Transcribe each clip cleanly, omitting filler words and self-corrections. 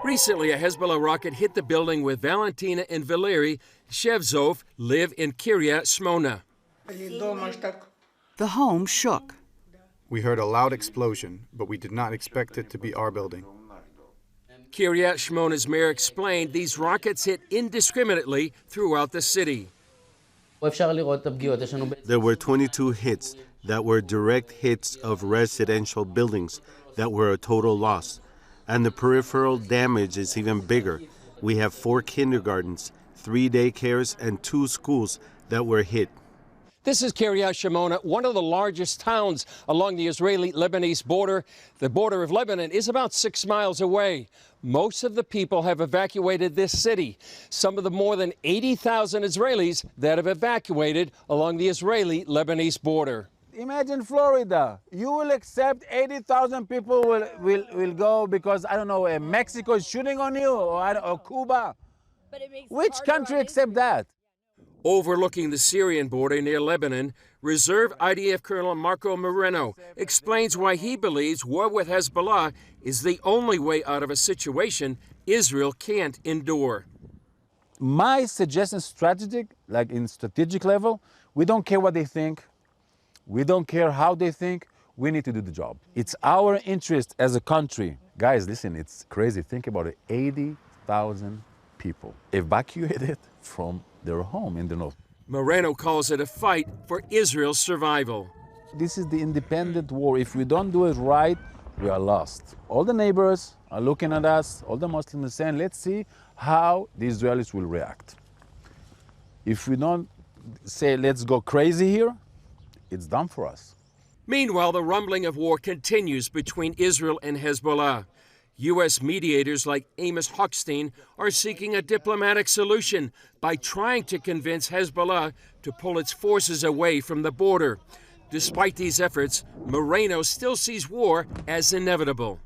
Recently, a Hezbollah rocket hit the building where Valentina and Valeri Shevzov live in Kiryat Shmona. The home shook. We heard a loud explosion, but we did not expect it to be our building. Kiryat Shmona's mayor explained these rockets hit indiscriminately throughout the city. There were 22 hits that were direct hits of residential buildings that were a total loss. And the peripheral damage is even bigger. We have 4 kindergartens, 3 daycares, and 2 schools that were hit. This is Kiryat Shmona, one of the largest towns along the Israeli-Lebanese border. The border of Lebanon is about 6 miles away. Most of the people have evacuated this city. Some of the more than 80,000 Israelis that have evacuated along the Israeli-Lebanese border. Imagine Florida. You will accept 80,000 people will go because, I don't know, Mexico is shooting on you or Cuba. Which country accept that? Overlooking the Syrian border near Lebanon, Reserve IDF Colonel Marco Moreno explains why he believes war with Hezbollah is the only way out of a situation Israel can't endure. My suggestion, like in strategic level, we don't care what they think. We don't care how they think. We need to do the job. It's our interest as a country. Guys, listen, it's crazy. Think about it. 80,000 people evacuated from their home in the north. Moreno calls it a fight for Israel's survival. This is the independent war. If we don't do it right, we are lost. All the neighbors are looking at us, all the Muslims are saying, let's see how the Israelis will react. If we don't say, let's go crazy here, it's done for us. Meanwhile, the rumbling of war continues between Israel and Hezbollah. U.S. mediators like Amos Hochstein are seeking a diplomatic solution by trying to convince Hezbollah to pull its forces away from the border. Despite these efforts, Moreno still sees war as inevitable.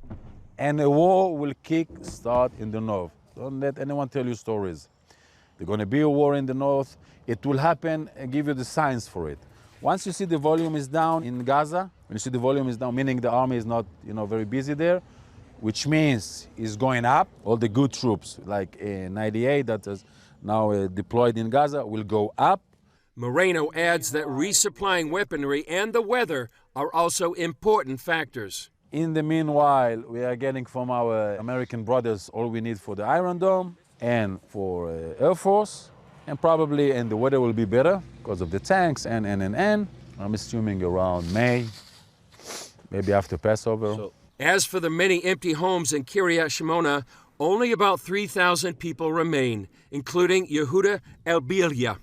And a war will start in the north. Don't let anyone tell you stories. There's going to be a war in the north. It will happen and give you the signs for it. Once you see the volume is down in Gaza, when you see the volume is down, meaning the army is not, very busy there, which means it's going up. All the good troops, like 98 that is now deployed in Gaza, will go up. Moreno adds that resupplying weaponry and the weather are also important factors. In the meanwhile, we are getting from our American brothers all we need for the Iron Dome and for Air Force. And the weather will be better because of the tanks and. I'm assuming around May, maybe after Passover. As for the many empty homes in Kiryat Shmona, only about 3,000 people remain, including Yehuda Elbilia.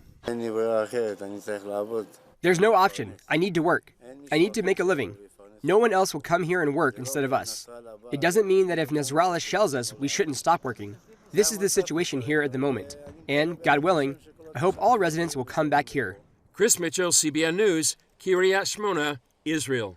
There's no option. I need to work. I need to make a living. No one else will come here and work instead of us. It doesn't mean that if Nasrallah shells us, we shouldn't stop working. This is the situation here at the moment. And, God willing, I hope all residents will come back here. Chris Mitchell, CBN News, Kiryat Shmona, Israel.